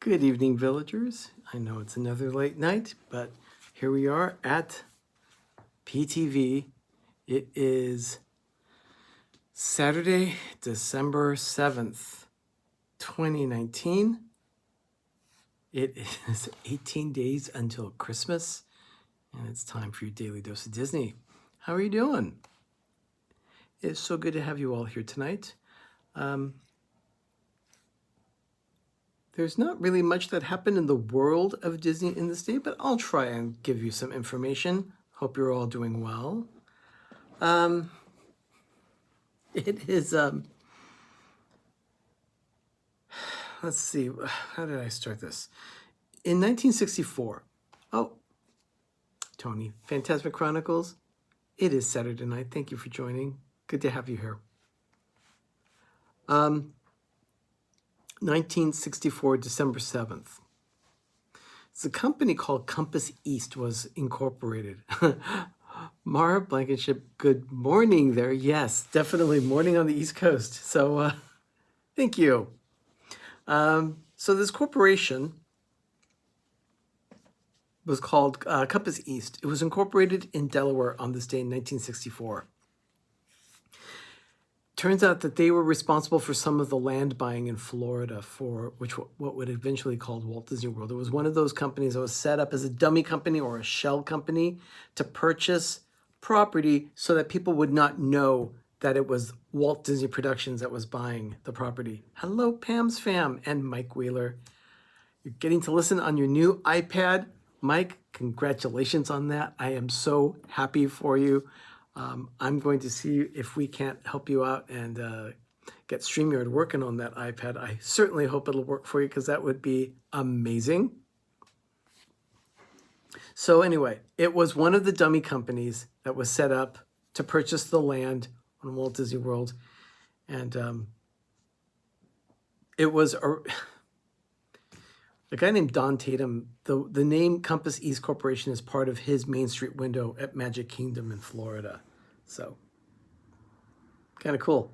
Good evening, villagers. I know it's another late night, but here we are at PTV. It is Saturday, December 7th, 2019. It is 18 days until Christmas, and it's time for your daily dose of Disney. How are you doing? It's so good to have you all here tonight. There's not really much that happened in the world of Disney in this day, but I'll try and give you some information. Hope you're all doing well. It is, let's see, how did I start this? In 1964, Tony, Fantasmic Chronicles, it is Saturday night. Thank you for joining. Good to have you here. 1964, December 7th. It's a company called Compass East was incorporated. Mara Blankenship, good morning there. Yes, definitely morning on the East Coast. So thank you. So this corporation was called Compass East. It was incorporated in Delaware on this day in 1964. Turns out that they were responsible for some of the land buying in Florida for what would eventually called Walt Disney World. It was one of those companies that was set up as a dummy company or a shell company to purchase property so that people would not know that it was Walt Disney Productions that was buying the property. Hello, Pam's fam and Mike Wheeler. You're getting to listen on your new iPad. Mike, congratulations on that. I am so happy for you. I'm going to see if we can't help you out and get StreamYard working on that iPad. I certainly hope it'll work for you because that would be amazing. So anyway, it was one of the dummy companies that was set up to purchase the land on Walt Disney World. And it was a guy named Don Tatum. The name Compass East Corporation is part of his Main Street window at Magic Kingdom in Florida. So, kind of cool.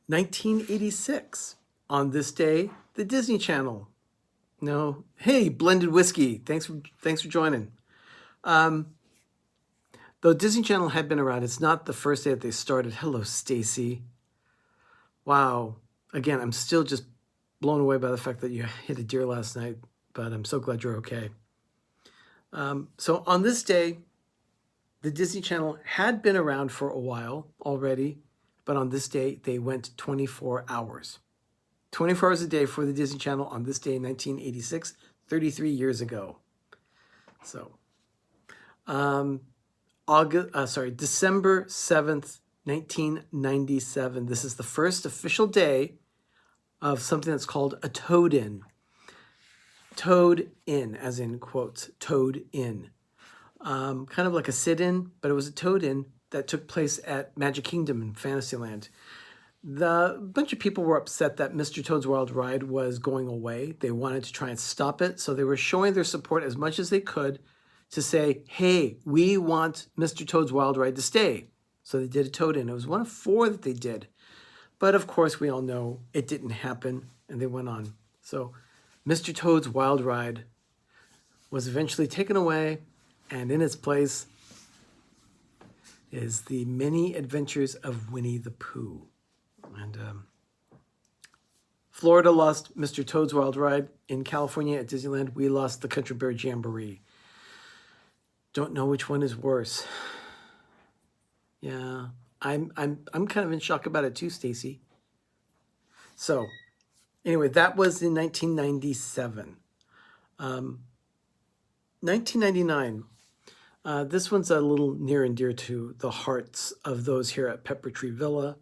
1986, on this day, the Disney Channel. No, hey, Blended Whiskey, thanks for joining. Though Disney Channel had been around, it's not the first day that they started. Hello, Stacy. Wow. Again, I'm still just blown away by the fact that you hit a deer last night, but I'm so glad you're okay. So on this day, the Disney Channel had been around for a while already, but on this day, they went 24 hours. 24 hours a day for the Disney Channel on this day in 1986, 33 years ago. So, December 7th, 1997. This is the first official day of something that's called a Toad-In. Toad-In, as in quotes, Toad-In. Kind of like a sit-in, but it was a Toad-In that took place at Magic Kingdom in Fantasyland. A bunch of people were upset that Mr. Toad's Wild Ride was going away. They wanted to try and stop it, so they were showing their support as much as they could to say, hey, we want Mr. Toad's Wild Ride to stay. So they did a Toad-In. It was one of 4 that they did. But of course, we all know it didn't happen, and they went on. So Mr. Toad's Wild Ride was eventually taken away, and in its place is the Many Adventures of Winnie the Pooh. And Florida lost Mr. Toad's Wild Ride. In California at Disneyland, we lost the Country Bear Jamboree. Don't know which one is worse. Yeah, I'm kind of in shock about it too, Stacy. So, anyway, that was in 1997. 1999. This one's a little near and dear to the hearts of those here at Pepper Tree Villa.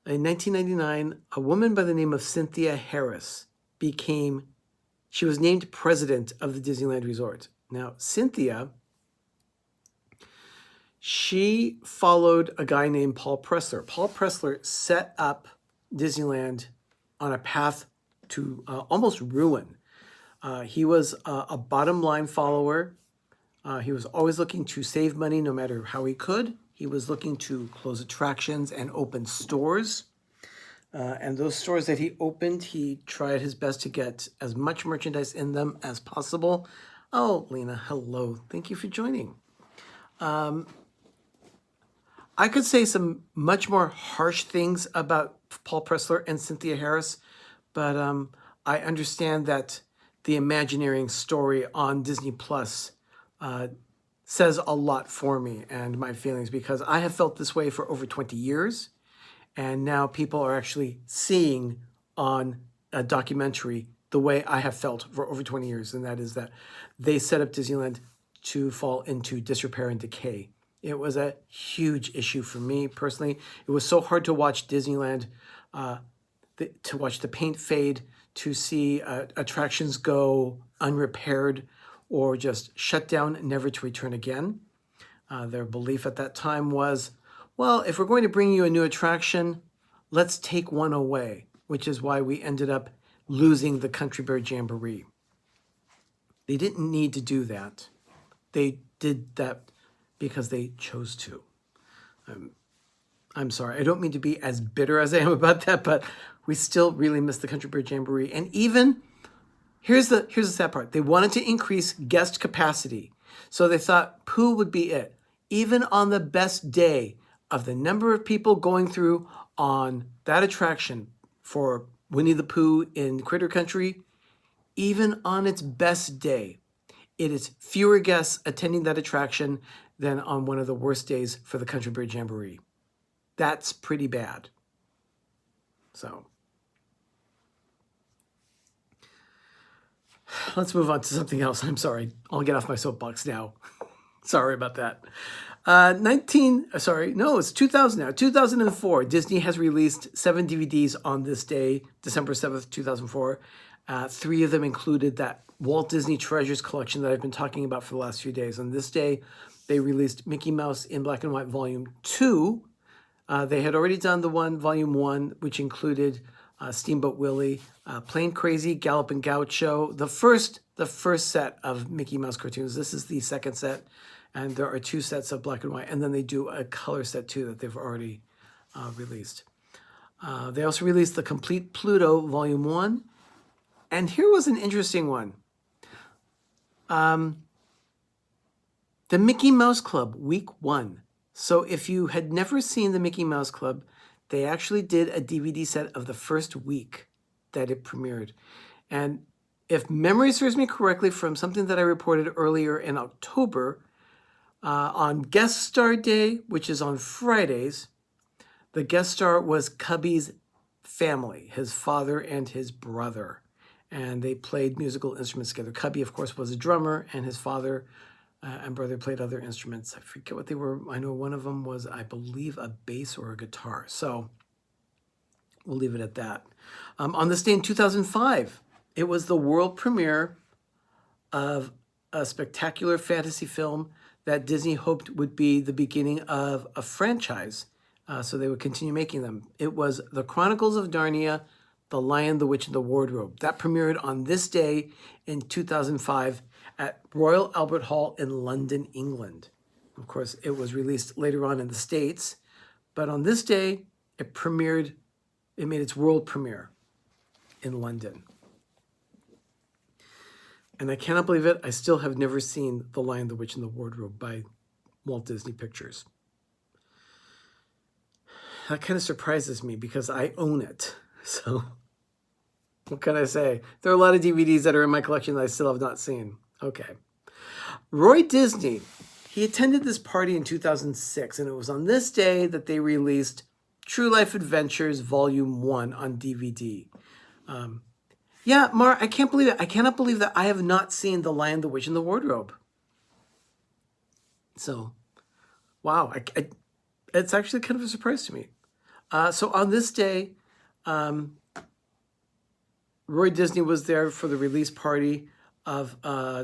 In 1999, a woman by the name of Cynthia Harris she was named president of the Disneyland Resort. Now, Cynthia, she followed a guy named Paul Pressler. Paul Pressler set up Disneyland on a path to almost ruin. He was a bottom line follower. He was always looking to save money no matter how he could. He was looking to close attractions and open stores. And those stores that he opened, he tried his best to get as much merchandise in them as possible. Oh, Lena, hello. Thank you for joining. I could say some much more harsh things about Paul Pressler and Cynthia Harris, but I understand that the Imagineering story on Disney Plus says a lot for me and my feelings, because I have felt this way for over 20 years, and now people are actually seeing on a documentary the way I have felt for over 20 years, and that is that they set up Disneyland to fall into disrepair and decay. It was a huge issue for me personally. It was so hard to watch Disneyland, to watch the paint fade, to see attractions go unrepaired or just shut down, never to return again. Their belief at that time was, well, if we're going to bring you a new attraction, let's take one away, which is why we ended up losing the Country Bear Jamboree. They didn't need to do that. They did that because they chose to. I'm sorry, I don't mean to be as bitter as I am about that, but we still really miss the Country Bear Jamboree. And even, here's the sad part. They wanted to increase guest capacity. So they thought Pooh would be it. Even on the best day of the number of people going through on that attraction for Winnie the Pooh in Critter Country, even on its best day, it is fewer guests attending that attraction than on one of the worst days for the Country Bear Jamboree. That's pretty bad. So let's move on to something else. I'm sorry. I'll get off my soapbox now. Sorry about that. It's 2000 now. 2004, Disney has released 7 DVDs on this day, December 7th, 2004. 3 of them included that Walt Disney Treasures collection that I've been talking about for the last few days. On this day, they released Mickey Mouse in Black and White Volume 2. They had already done the Volume 1, which included Steamboat Willie, Plain Crazy, Gallopin' Gaucho, the first set of Mickey Mouse cartoons. This is the second set, and there are 2 sets of black and white, and then they do a color set too that they've already released. They also released the Complete Pluto Volume 1, and here was an interesting one. The Mickey Mouse Club, Week 1. So if you had never seen the Mickey Mouse Club, they actually did a DVD set of the first week that it premiered. And if memory serves me correctly from something that I reported earlier in October, on Guest Star Day, which is on Fridays, the guest star was Cubby's family, his father and his brother. And they played musical instruments together. Cubby, of course, was a drummer, and his father and brother played other instruments. I forget what they were. I know one of them was, I believe, a bass or a guitar. So we'll leave it at that. On this day in 2005, it was the world premiere of a spectacular fantasy film that Disney hoped would be the beginning of a franchise, so they would continue making them. It was The Chronicles of Narnia, The Lion, the Witch, and the Wardrobe. That premiered on this day in 2005 at Royal Albert Hall in London, England. Of course, it was released later on in the States, but on this day, it made its world premiere in London. And I cannot believe it, I still have never seen The Lion, the Witch, and the Wardrobe by Walt Disney Pictures. That kind of surprises me because I own it. So what can I say? There are a lot of DVDs that are in my collection that I still have not seen. Okay. Roy Disney, he attended this party in 2006, and it was on this day that they released True Life Adventures Volume 1 on DVD. Yeah, Mar, I can't believe it. I cannot believe that I have not seen The Lion, the Witch, and the Wardrobe. So, wow, it's actually kind of a surprise to me. So on this day, Roy Disney was there for the release party of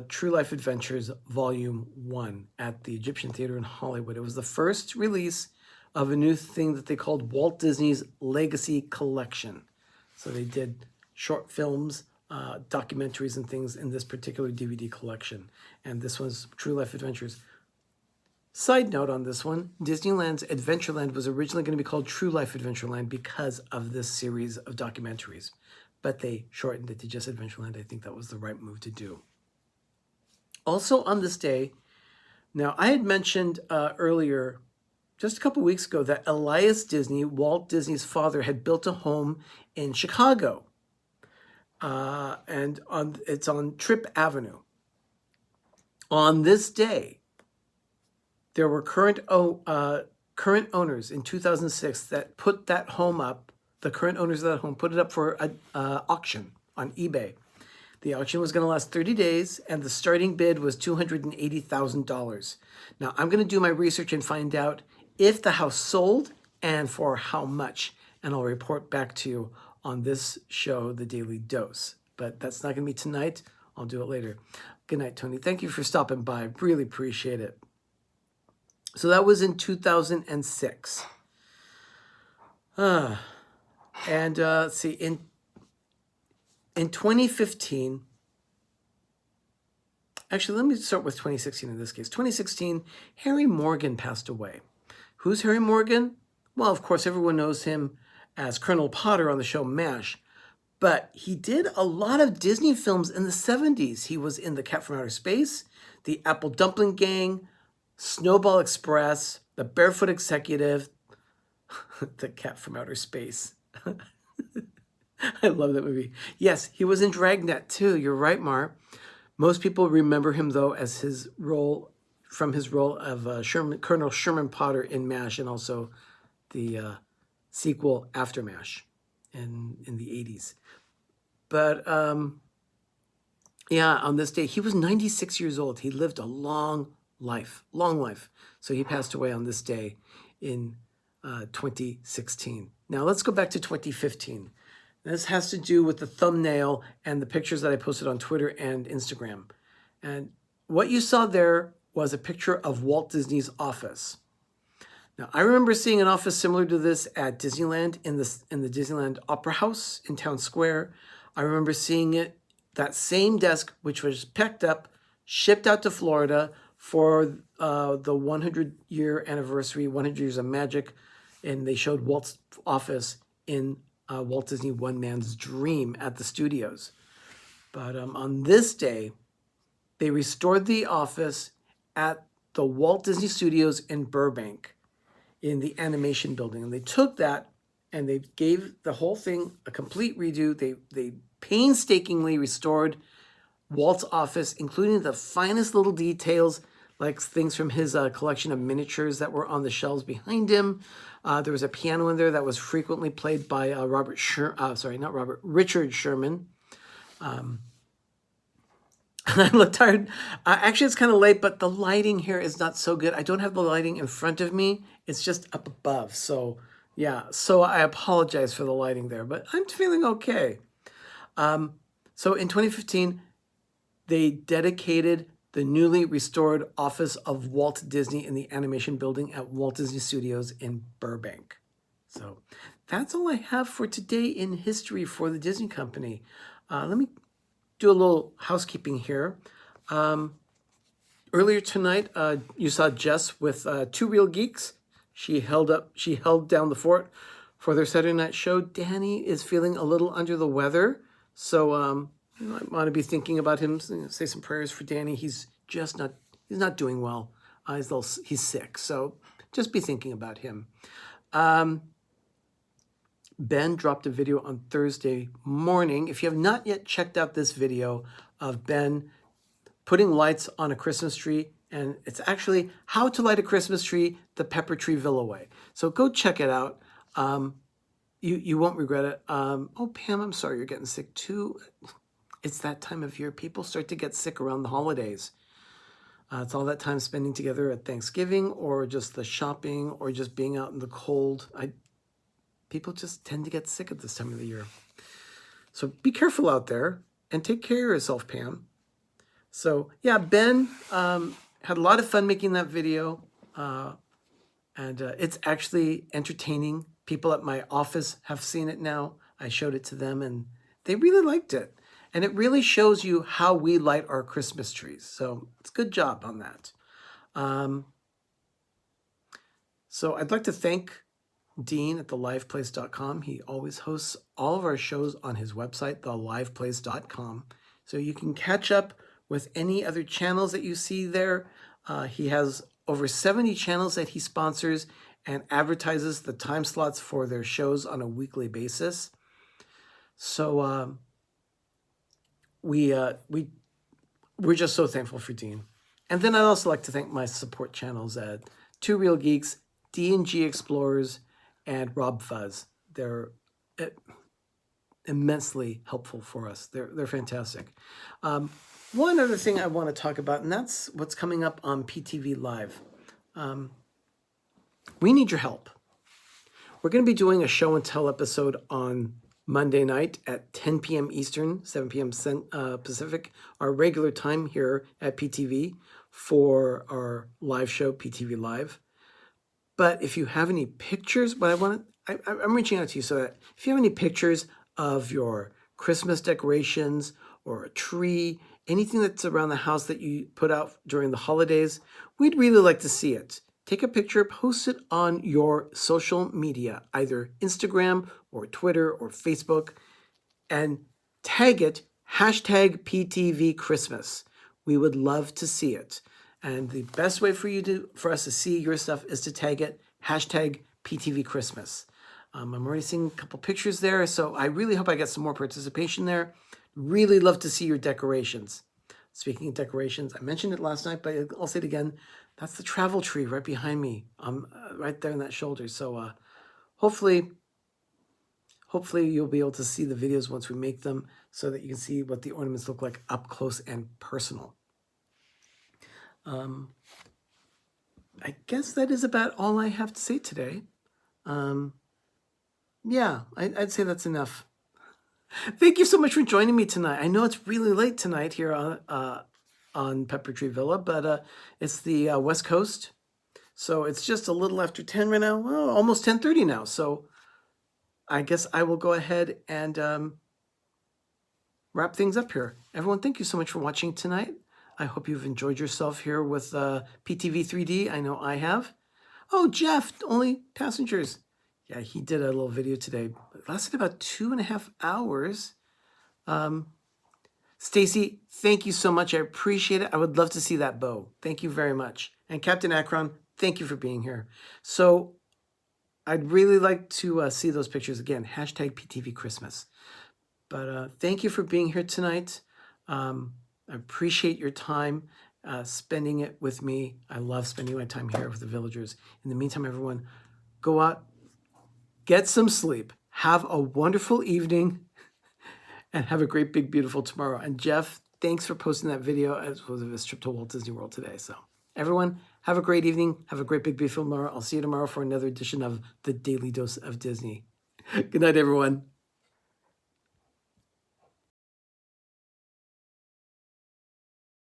True Life Adventures Volume 1 at the Egyptian Theater in Hollywood. It was the first release of a new thing that they called Walt Disney's Legacy Collection. So they did short films, documentaries, and things in this particular DVD collection. And this was True Life Adventures. Side note on this one, Disneyland's Adventureland was originally going to be called True Life Adventureland because of this series of documentaries, but they shortened it to just Adventureland. I think that was the right move to do. Also on this day, now I had mentioned earlier, just a couple weeks ago, that Elias Disney, Walt Disney's father, had built a home in Chicago, and it's on Tripp Avenue. On this day, there were current owners in 2006 that put that home up. The current owners of that home put it up for an auction on eBay. The auction was going to last 30 days, and the starting bid was $280,000. Now, I'm going to do my research and find out if the house sold and for how much, and I'll report back to you on this show, The Daily Dose. But that's not going to be tonight. I'll do it later. Good night, Tony. Thank you for stopping by. Really appreciate it. So that was in 2006. Let's see, in 2015, actually, let me start with 2016 in this case. 2016, Harry Morgan passed away. Who's Harry Morgan? Well, of course, everyone knows him as Colonel Potter on the show MASH, but he did a lot of Disney films in the 70s. He was in The Cat from Outer Space, The Apple Dumpling Gang, Snowball Express, The Barefoot Executive, The Cat from Outer Space. I love that movie. Yes, he was in Dragnet too. You're right, Mar. Most people remember him though as his role of Colonel Sherman Potter in MASH, and also the sequel After MASH in the 80s. But yeah, on this day he was 96 years old. He lived a long life. So he passed away on this day in 2016. Now let's go back to 2015. This has to do with the thumbnail and the pictures that I posted on Twitter and Instagram. And what you saw there was a picture of Walt Disney's office. Now, I remember seeing an office similar to this at Disneyland in the Disneyland Opera House in Town Square. I remember seeing it, that same desk, which was picked up, shipped out to Florida for the 100-year anniversary, 100 Years of Magic, and they showed Walt's office in Walt Disney One Man's Dream at the studios. But on this day, they restored the office at the Walt Disney Studios in Burbank in the animation building. And they took that and they gave the whole thing a complete redo. They painstakingly restored Walt's office, including the finest little details, like things from his collection of miniatures that were on the shelves behind him. There was a piano in there that was frequently played by Richard Sherman. I look tired. Actually, it's kind of late, but the lighting here is not so good. I don't have the lighting in front of me. It's just up above. So yeah, so I apologize for the lighting there, but I'm feeling okay. So in 2015, they dedicated the newly restored office of Walt Disney in the animation building at Walt Disney Studios in Burbank. So that's all I have for today in history for the Disney Company. Let me do a little housekeeping here. Earlier tonight, you saw Jess with Two Real Geeks. She held down the fort for their Saturday night show. Danny is feeling a little under the weather, so you might want to be thinking about him. Say some prayers for Danny. He's not doing well. He's sick, so just be thinking about him. Ben dropped a video on Thursday morning. If you have not yet checked out this video of Ben putting lights on a Christmas tree, and it's actually how to light a Christmas tree the Pepper Tree Villa way. So go check it out. You won't regret it. Oh, Pam, I'm sorry you're getting sick too. It's that time of year. People start to get sick around the holidays. It's all that time spending together at Thanksgiving, or just the shopping, or just being out in the cold. People just tend to get sick at this time of the year. So be careful out there and take care of yourself, Pam. So yeah, Ben had a lot of fun making that video. And it's actually entertaining. People at my office have seen it now. I showed it to them and they really liked it. And it really shows you how we light our Christmas trees. So it's a good job on that. So I'd like to thank Dean at theliveplace.com. He always hosts all of our shows on his website, theliveplace.com. So you can catch up with any other channels that you see there. He has over 70 channels that he sponsors and advertises the time slots for their shows on a weekly basis. So we're just so thankful for Dean. And then I'd also like to thank my support channels at Two Real Geeks, D&G Explorers, and Rob Fuzz. They're immensely helpful for us. They're fantastic. One other thing I want to talk about, and that's what's coming up on PTV Live. We need your help. We're going to be doing a show and tell episode on Monday night at 10 p.m. Eastern, 7 p.m. Pacific, our regular time here at PTV for our live show, PTV Live. But if you have any pictures, I'm reaching out to you so that if you have any pictures of your Christmas decorations or a tree, anything that's around the house that you put out during the holidays, we'd really like to see it. Take a picture, post it on your social media, either Instagram or Twitter or Facebook, and tag it, hashtag PTV Christmas. We would love to see it. And the best way for us to see your stuff is to tag it, hashtag PTV Christmas. I'm already seeing a couple pictures there, so I really hope I get some more participation there. Really love to see your decorations. Speaking of decorations, I mentioned it last night, but I'll say it again. That's the travel tree right behind me, right there on that shoulder. So hopefully you'll be able to see the videos once we make them so that you can see what the ornaments look like up close and personal. I guess that is about all I have to say today. Yeah, I'd say that's enough. Thank you so much for joining me tonight. I know it's really late tonight here on Pepper Tree Villa, but it's the West Coast, so it's just a little after 10 right now. Well, almost 10:30 now. So I guess I will go ahead and wrap things up here. Everyone, thank you so much for watching tonight. I hope you've enjoyed yourself here with PTV3D. I know I have. Oh, Jeff, only passengers. Yeah, he did a little video today. It lasted about 2.5 hours. Stacy, thank you so much. I appreciate it. I would love to see that bow. Thank you very much. And Captain Akron, thank you for being here. So I'd really like to see those pictures again. Hashtag PTV Christmas. But thank you for being here tonight. I appreciate your time spending it with me. I love spending my time here with the villagers. In the meantime, everyone, go out, get some sleep, have a wonderful evening, and have a great, big, beautiful tomorrow. And Jeff, thanks for posting that video as well as this trip to Walt Disney World today. So everyone, have a great evening. Have a great, big, beautiful tomorrow. I'll see you tomorrow for another edition of the Daily Dose of Disney. Good night, everyone.